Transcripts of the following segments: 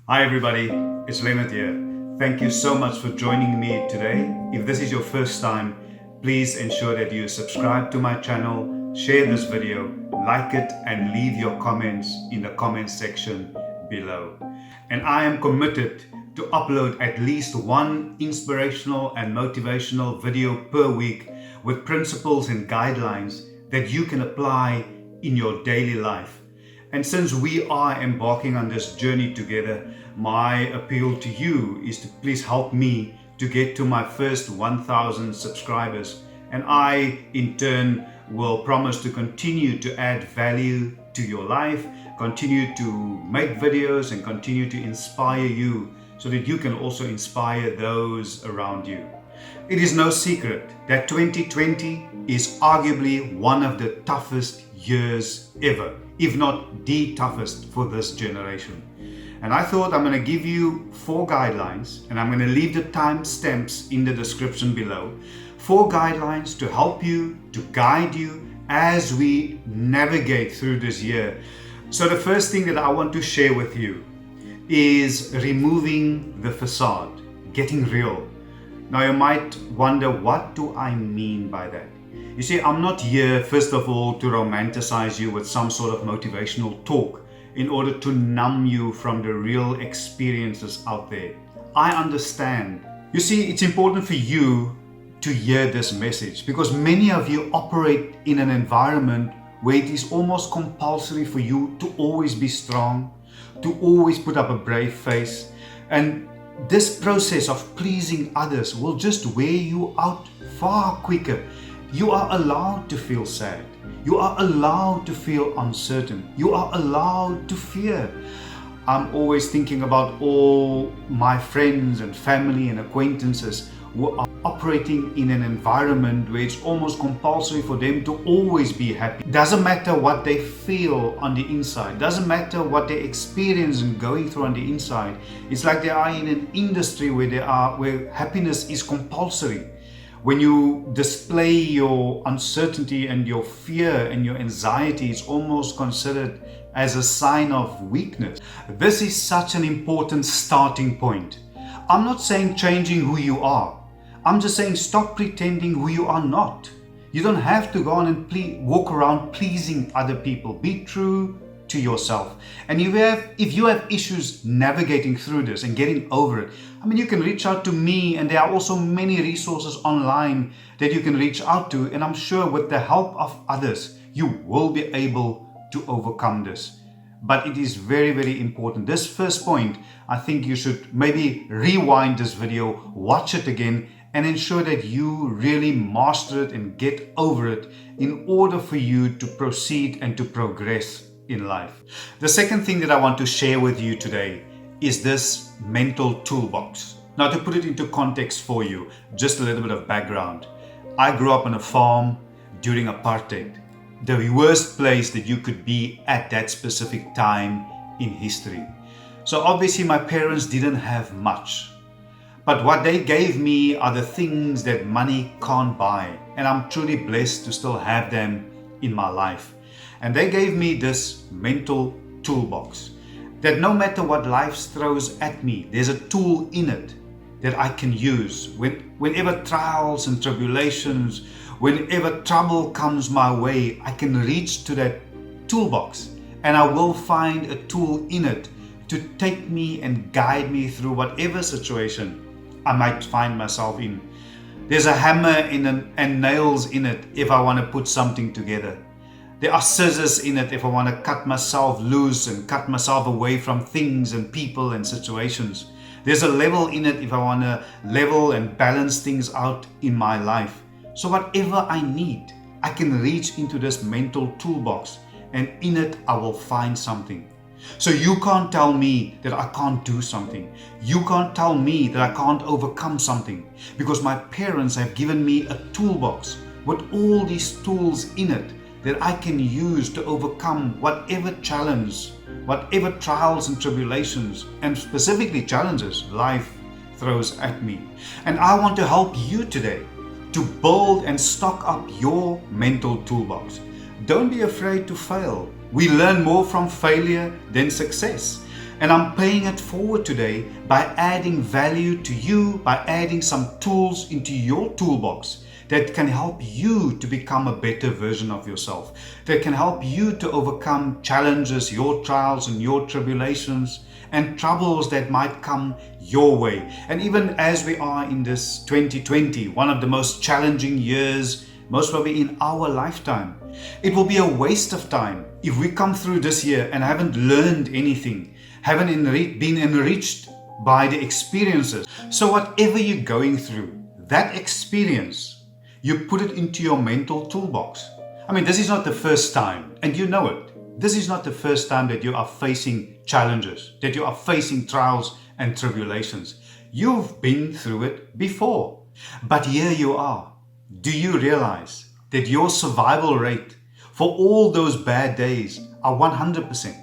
Hi everybody, it's Leonard here. Thank you so much for joining me today. If this is your first time, please ensure that you subscribe to my channel, share this video, like it, and leave your comments in the comment section below. And I am committed to upload at least one inspirational and motivational video per week with principles and guidelines that you can apply in your daily life. And since we are embarking on this journey together, my appeal to you is to please help me to get to my first 1,000 subscribers. And I, in turn, will promise to continue to add value to your life, continue to make videos and continue to inspire you so that you can also inspire those around you. It is no secret that 2020 is arguably one of the toughest years ever, if not the toughest for this generation. And I thought I'm going to give you 4 guidelines, and I'm going to leave the timestamps in the description below. 4 guidelines to help you, to guide you as we navigate through this year. So the first thing that I want to share with you is removing the facade, getting real. Now you might wonder, what do I mean by that? You see, I'm not here, first of all, to romanticize you with some sort of motivational talk in order to numb you from the real experiences out there. I understand. You see, it's important for you to hear this message because many of you operate in an environment where it is almost compulsory for you to always be strong, to always put up a brave face. And this process of pleasing others will just wear you out far quicker. You are allowed to feel sad. You are allowed to feel uncertain. You are allowed to fear. I'm always thinking about all my friends and family and acquaintances who are operating in an environment where it's almost compulsory for them to always be happy. Doesn't matter what they feel on the inside. Doesn't matter what they experience and going through on the inside. It's like they are in an industry where happiness is compulsory. When you display your uncertainty and your fear and your anxiety, it's almost considered as a sign of weakness. This is such an important starting point. I'm not saying changing who you are. I'm just saying stop pretending who you are not. You don't have to go on and walk around pleasing other people. Be true to yourself. And if you have issues navigating through this and getting over it, you can reach out to me, and there are also many resources online that you can reach out to, and I'm sure with the help of others you will be able to overcome this. But it is very, very important. This first point, I think you should maybe rewind this video, watch it again, and ensure that you really master it and get over it in order for you to proceed and to progress in life. The second thing that I want to share with you today is this mental toolbox. Now, to put it into context for you, just a little bit of background. I grew up on a farm during apartheid, the worst place that you could be at that specific time in history. So obviously my parents didn't have much, but what they gave me are the things that money can't buy, and I'm truly blessed to still have them in my life. And they gave me this mental toolbox that no matter what life throws at me, there's a tool in it that I can use. Whenever trials and tribulations, whenever trouble comes my way, I can reach to that toolbox and I will find a tool in it to take me and guide me through whatever situation I might find myself in. There's a hammer and nails in it if I want to put something together. There are scissors in it if I want to cut myself loose and cut myself away from things and people and situations. There's a level in it if I want to level and balance things out in my life. So whatever I need, I can reach into this mental toolbox, and in it I will find something. So you can't tell me that I can't do something. You can't tell me that I can't overcome something, because my parents have given me a toolbox with all these tools in it that I can use to overcome whatever challenge, whatever trials and tribulations, and specifically challenges life throws at me. And I want to help you today to build and stock up your mental toolbox. Don't be afraid to fail. We learn more from failure than success. And I'm paying it forward today by adding value to you, by adding some tools into your toolbox that can help you to become a better version of yourself, that can help you to overcome challenges, your trials and your tribulations and troubles that might come your way. And even as we are in this 2020, one of the most challenging years, most probably in our lifetime, it will be a waste of time if we come through this year and haven't learned anything, haven't been enriched by the experiences. So whatever you're going through, that experience, you put it into your mental toolbox. I mean, this is not the first time, and you know it. This is not the first time that you are facing challenges, that you are facing trials and tribulations. You've been through it before. But here you are. Do you realize that your survival rate for all those bad days are 100%?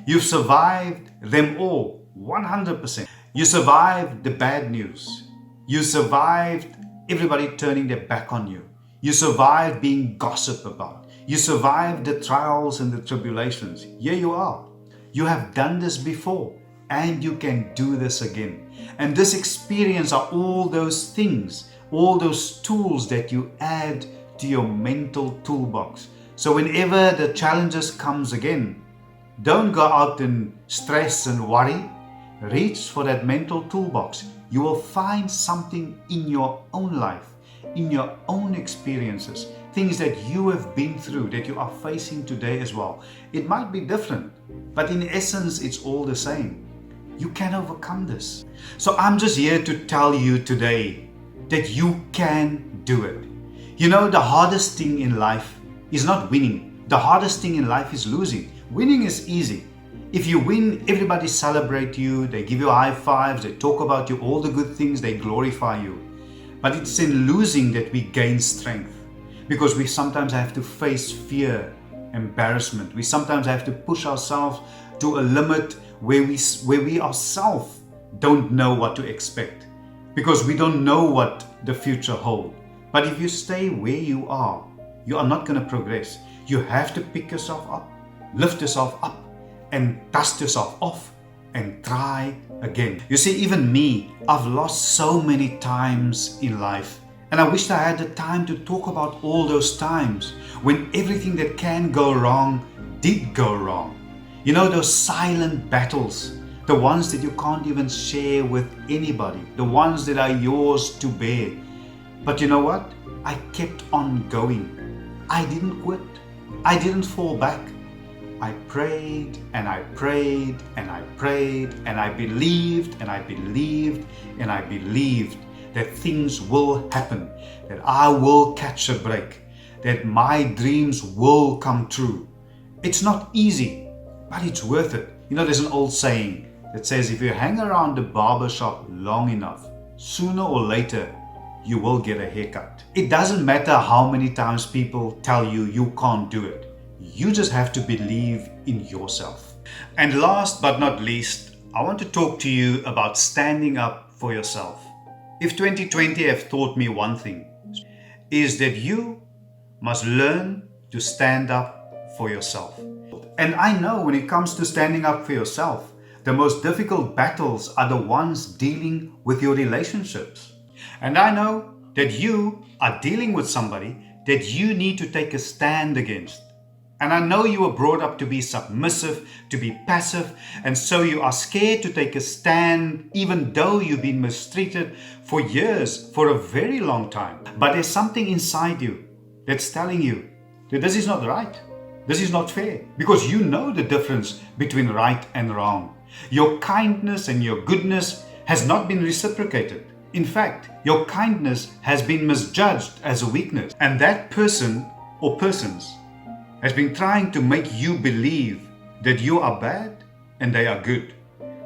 You've survived them all, 100%. You survived the bad news. You survived everybody turning their back on you. You survived being gossiped about. You survived the trials and the tribulations. Here you are. You have done this before and you can do this again. And this experience are all those things, all those tools that you add to your mental toolbox. So whenever the challenges comes again, don't go out and stress and worry. Reach for that mental toolbox. You will find something in your own life, in your own experiences, things that you have been through, that you are facing today as well. It might be different, but in essence, it's all the same. You can overcome this. So I'm just here to tell you today that you can do it. You know, the hardest thing in life is not winning. The hardest thing in life is losing. Winning is easy. If you win, everybody celebrate you, they give you high fives, they talk about you, all the good things, they glorify you. But it's in losing that we gain strength, because we sometimes have to face fear, embarrassment. We sometimes have to push ourselves to a limit where we ourselves don't know what to expect, because we don't know what the future holds. But if you stay where you are not going to progress. You have to pick yourself up, lift yourself up, and dust yourself off and try again. You see, even me, I've lost so many times in life, and I wished I had the time to talk about all those times when everything that can go wrong did go wrong. You know, those silent battles, the ones that you can't even share with anybody, the ones that are yours to bear. But you know what? I kept on going. I didn't quit. I didn't fall back. I prayed and I prayed and I prayed and I believed and I believed and I believed that things will happen, that I will catch a break, that my dreams will come true. It's not easy, but it's worth it. You know, there's an old saying that says if you hang around the barber shop long enough, sooner or later, you will get a haircut. It doesn't matter how many times people tell you you can't do it. You just have to believe in yourself. And last but not least, I want to talk to you about standing up for yourself. If 2020 have taught me one thing, is that you must learn to stand up for yourself. And I know when it comes to standing up for yourself, the most difficult battles are the ones dealing with your relationships. And I know that you are dealing with somebody that you need to take a stand against. And I know you were brought up to be submissive, to be passive, and so you are scared to take a stand even though you've been mistreated for years, for a very long time. But there's something inside you that's telling you that this is not right. This is not fair, because you know the difference between right and wrong. Your kindness and your goodness has not been reciprocated. In fact, your kindness has been misjudged as a weakness, and that person or persons has been trying to make you believe that you are bad and they are good,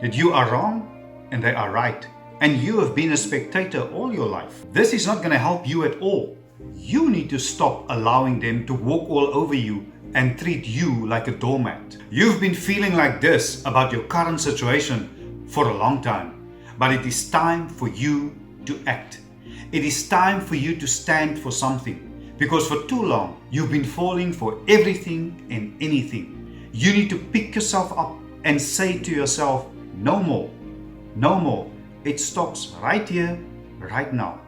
that you are wrong and they are right, and you have been a spectator all your life. This is not going to help you at all. You need to stop allowing them to walk all over you and treat you like a doormat. You've been feeling like this about your current situation for a long time, but it is time for you to act. It is time for you to stand for something. Because for too long, you've been falling for everything and anything. You need to pick yourself up and say to yourself, no more, no more. It stops right here, right now.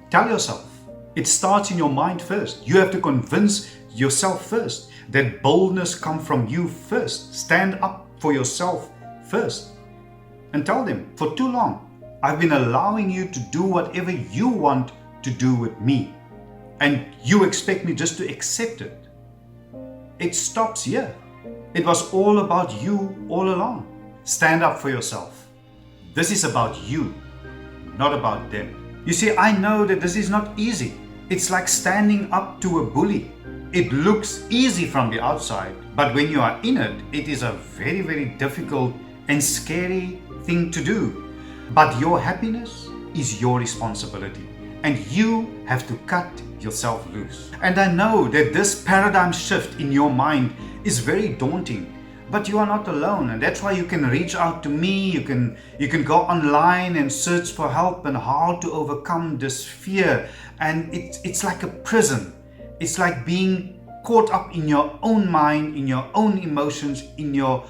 Tell yourself. It starts in your mind first. You have to convince yourself first that boldness comes from you first. Stand up for yourself first. And tell them, for too long, I've been allowing you to do whatever you want to do with me. And you expect me just to accept it. It stops here. It was all about you all along. Stand up for yourself. This is about you, not about them. You see, I know that this is not easy. It's like standing up to a bully. It looks easy from the outside, but when you are in it, it is a very, very difficult and scary thing to do. But your happiness is your responsibility, and you have to cut yourself loose. And I know that this paradigm shift in your mind is very daunting, but you are not alone, and that's why you can reach out to me. You can go online and search for help and how to overcome this fear. And it's like a prison. It's like being caught up in your own mind, in your own emotions, in your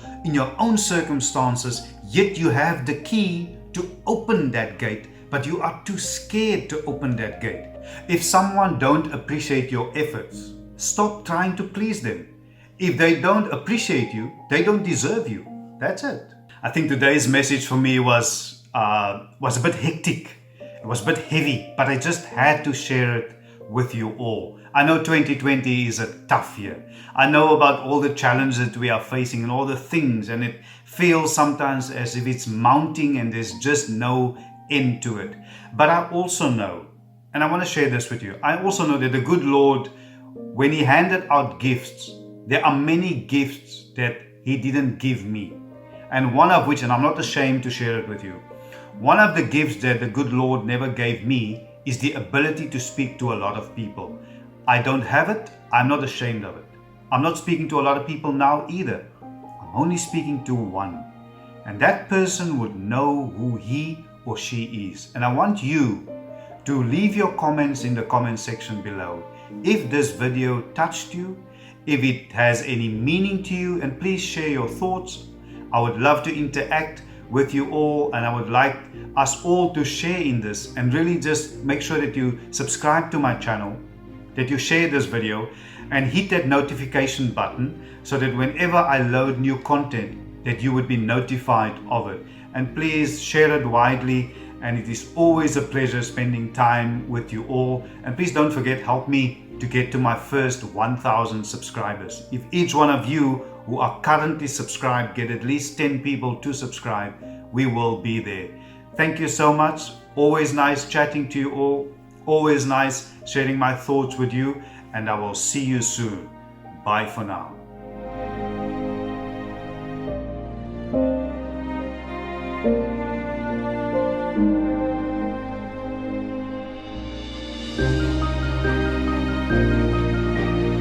own circumstances. Yet you have the key to open that gate, but you are too scared to open that gate. If someone don't appreciate your efforts, stop trying to please them. If they don't appreciate you, they don't deserve you. That's it. I think today's message for me was a bit hectic. It was a bit heavy, but I just had to share it with you all. I know 2020 is a tough year. I know about all the challenges that we are facing and all the things, and it feels sometimes as if it's mounting and there's just no end to it. But I also know, and I want to share this with you, I also know that the good Lord, when He handed out gifts, there are many gifts that He didn't give me. And one of which, and I'm not ashamed to share it with you, one of the gifts that the good Lord never gave me is the ability to speak to a lot of people. I don't have it. I'm not ashamed of it. I'm not speaking to a lot of people now either. I'm only speaking to one. And that person would know who he or she is. And I want you to leave your comments in the comment section below. If this video touched you, if it has any meaning to you, and please share your thoughts. I would love to interact with you all, and I would like us all to share in this, and really just make sure that you subscribe to my channel, that you share this video and hit that notification button so that whenever I load new content that you would be notified of it. And please share it widely, and it is always a pleasure spending time with you all. And please don't forget, help me to get to my first 1,000 subscribers. If each one of you who are currently subscribed get at least 10 people to subscribe, we will be there. Thank you so much. Always nice chatting to you all. Always nice sharing my thoughts with you. And I will see you soon. Bye for now.